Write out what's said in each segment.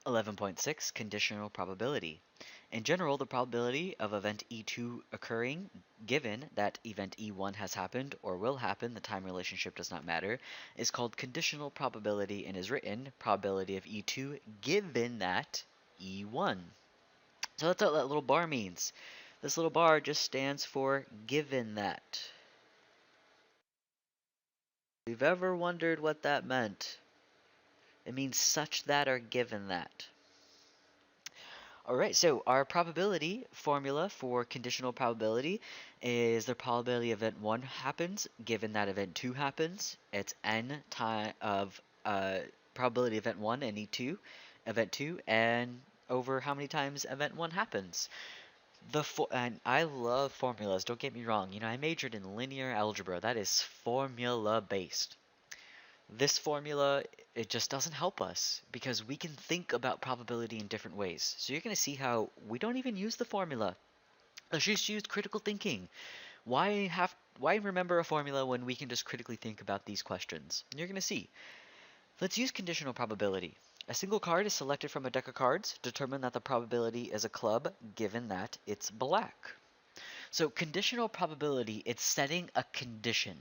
11.6 Conditional Probability. In general, the probability of event E2 occurring, given that event E1 has happened or will happen, the time relationship does not matter, is called conditional probability and is written probability of E2 given that E1. So that's what that little bar means. This little bar just stands for given that. If you've ever wondered what that meant, it means such that or given that. Alright, so our probability formula for conditional probability is the probability event 1 happens, given that event 2 happens. It's n time of probability event 1 and event 2, and over how many times event 1 happens. And I love formulas, don't get me wrong. You know, I majored in linear algebra. That is formula based. This formula, it just doesn't help us because we can think about probability in different ways. So you're going to see how we don't even use the formula. Let's just use critical thinking. Why remember a formula when we can just critically think about these questions? And you're going to see. Let's use conditional probability. A single card is selected from a deck of cards. Determine that the probability is a club given that it's black. So conditional probability, it's setting a condition.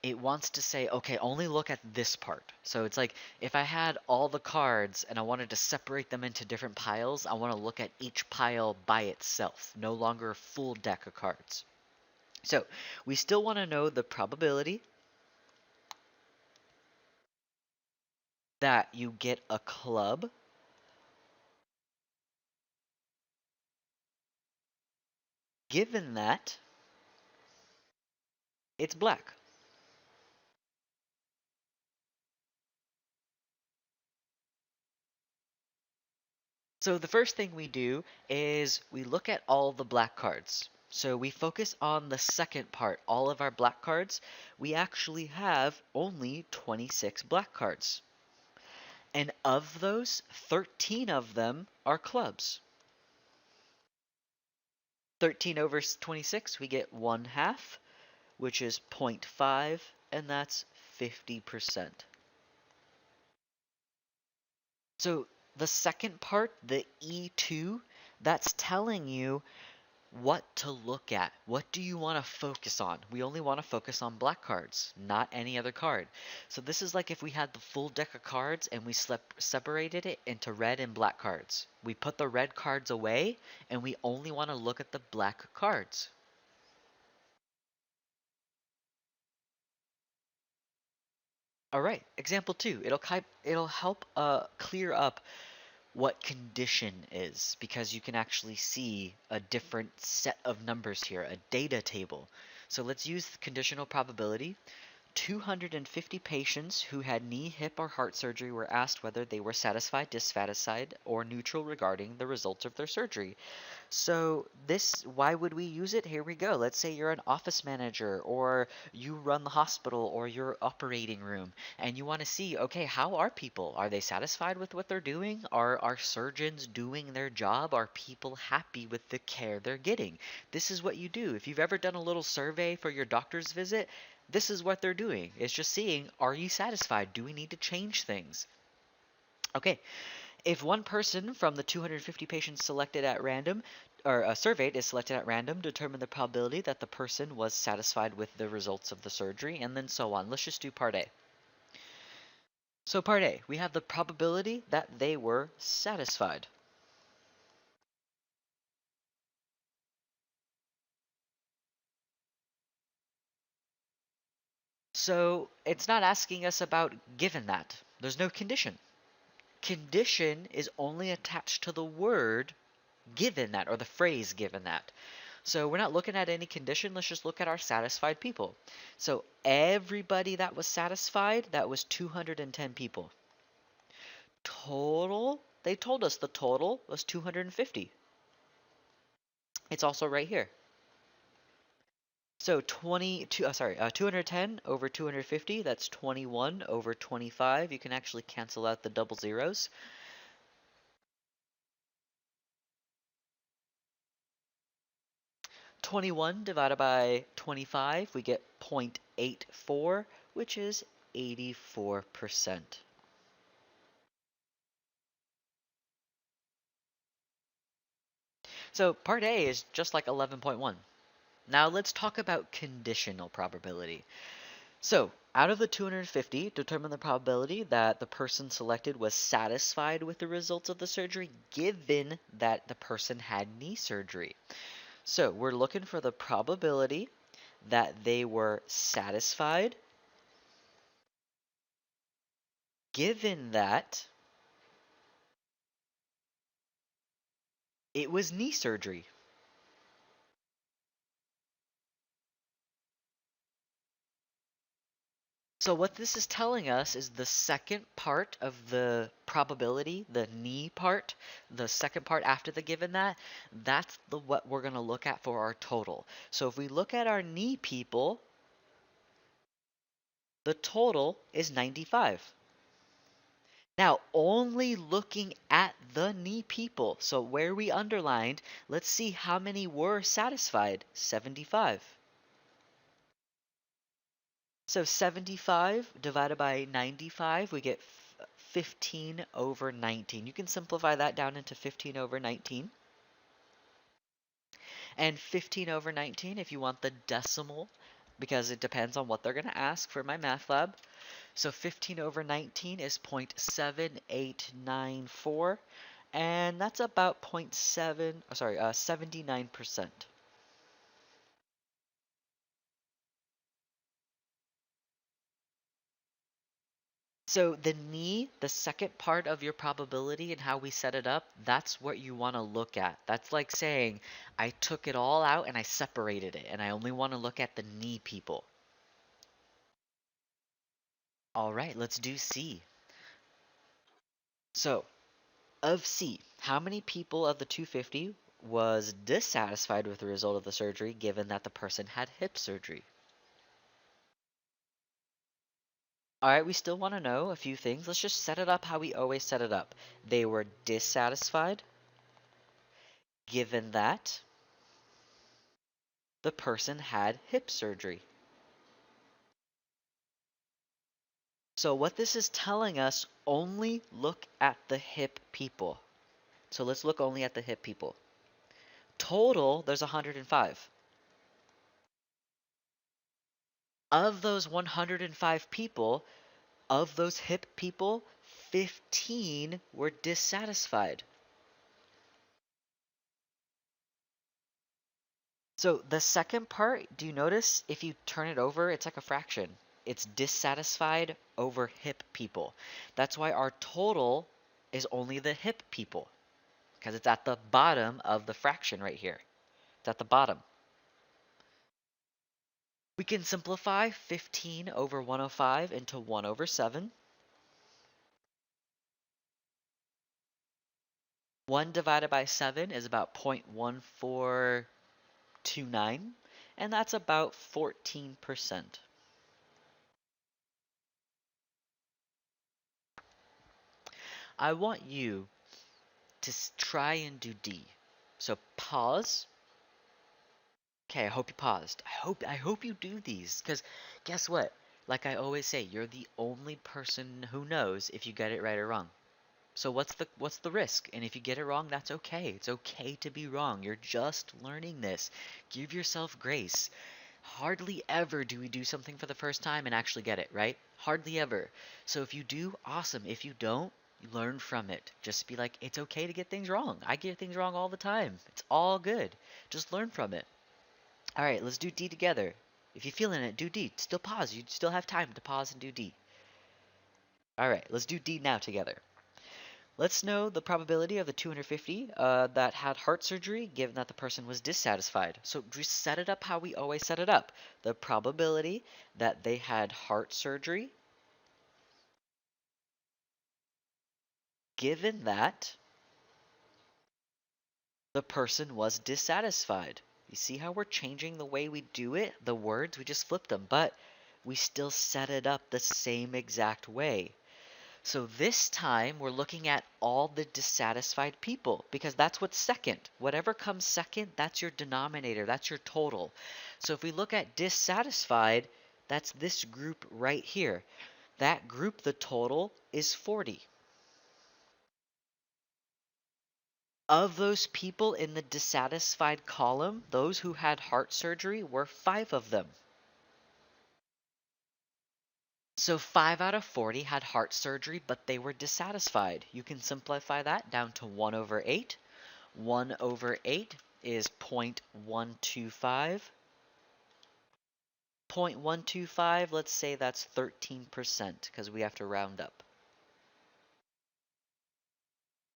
It wants to say, okay, only look at this part. So it's like if I had all the cards and I wanted to separate them into different piles, I want to look at each pile by itself, no longer a full deck of cards. So we still want to know the probability that you get a club given that it's black. So the first thing we do is we look at all the black cards. So we focus on the second part, all of our black cards. We actually have only 26 black cards. And of those, 13 of them are clubs. 13 over 26, we get 1/2, which is 0.5, and that's 50%. So the second part, the E2, that's telling you what to look at. What do you want to focus on? We only want to focus on black cards, not any other card. So this is like if we had the full deck of cards and we separated it into red and black cards. We put the red cards away and we only want to look at the black cards. All right, example 2. It'll help clear up what condition is because you can actually see a different set of numbers here, a data table. So let's use conditional probability. 250 patients who had knee, hip, or heart surgery were asked whether they were satisfied, dissatisfied, or neutral regarding the results of their surgery. So why would we use it? Here we go. Let's say you're an office manager or you run the hospital or your operating room and you want to see, okay, how are people? Are they satisfied with what they're doing? Are our surgeons doing their job? Are people happy with the care they're getting? This is what you do. If you've ever done a little survey for your doctor's visit, this is what they're doing. It's just seeing, are you satisfied? Do we need to change things? Okay, if one person from the 250 patients selected at random, or surveyed is selected at random, determine the probability that the person was satisfied with the results of the surgery, and then so on. Let's just do part A. So part A, we have the probability that they were satisfied. So it's not asking us about given that. There's no condition. Condition is only attached to the word given that, or the phrase given that. So we're not looking at any condition, let's just look at our satisfied people. So everybody that was satisfied, that was 210 people. Total, they told us the total was 250. It's also right here. So 210 over 250, that's 21 over 25. You can actually cancel out the double zeros. 21 divided by 25, we get 0.84, which is 84%. So part A is just like 11.1. Now let's talk about conditional probability. So, out of the 250, determine the probability that the person selected was satisfied with the results of the surgery given that the person had knee surgery. So, we're looking for the probability that they were satisfied given that it was knee surgery. So what this is telling us is the second part of the probability, the knee part, the second part after the given that's the what we're going to look at for our total. So if we look at our knee people, the total is 95. Now, only looking at the knee people, so where we underlined, let's see how many were satisfied. 75. So 75 divided by 95, we get 15 over 19. You can simplify that down into 15 over 19. And 15 over 19, if you want the decimal, because it depends on what they're going to ask for my math lab. So 15 over 19 is 0.7894, and that's about 79%. So the knee, the second part of your probability and how we set it up, that's what you want to look at. That's like saying, I took it all out and I separated it, and I only want to look at the knee people. All right, let's do C. So, of C, how many people of the 250 was dissatisfied with the result of the surgery given that the person had hip surgery? All right, we still want to know a few things. Let's just set it up how we always set it up. They were dissatisfied given that the person had hip surgery. So what this is telling us, only look at the hip people. So let's look only at the hip people. Total, there's 105. Of those 105 people, of those hip people, 15 were dissatisfied. So the second part, do you notice if you turn it over, it's like a fraction. It's dissatisfied over hip people. That's why our total is only the hip people, because it's at the bottom of the fraction right here. It's at the bottom. We can simplify 15 over 105 into 1 over 7. 1 divided by 7 is about 0.1429, and that's about 14%. I want you to try and do D. So pause. Okay, I hope you paused. I hope you do these, because guess what? Like I always say, you're the only person who knows if you get it right or wrong. So what's the risk? And if you get it wrong, that's okay. It's okay to be wrong. You're just learning this. Give yourself grace. Hardly ever do we do something for the first time and actually get it, right? Hardly ever. So if you do, awesome. If you don't, you learn from it. Just be like, it's okay to get things wrong. I get things wrong all the time. It's all good. Just learn from it. All right, let's do D together. If you're feeling it, do D. Still pause. You still have time to pause and do D. All right, let's do D now together. Let's know the probability of the 250 that had heart surgery given that the person was dissatisfied. So just set it up how we always set it up. The probability that they had heart surgery given that the person was dissatisfied. You see how we're changing the way we do it? The words, we just flipped them, but we still set it up the same exact way. So this time we're looking at all the dissatisfied people because that's what's second. Whatever comes second, that's your denominator, that's your total. So if we look at dissatisfied, that's this group right here. That group, the total is 40. Of those people in the dissatisfied column, those who had heart surgery were 5 of them. So 5 out of 40 had heart surgery, but they were dissatisfied. You can simplify that down to 1 over 8. 1 over 8 is 0.125. 0.125, let's say that's 13%, because we have to round up.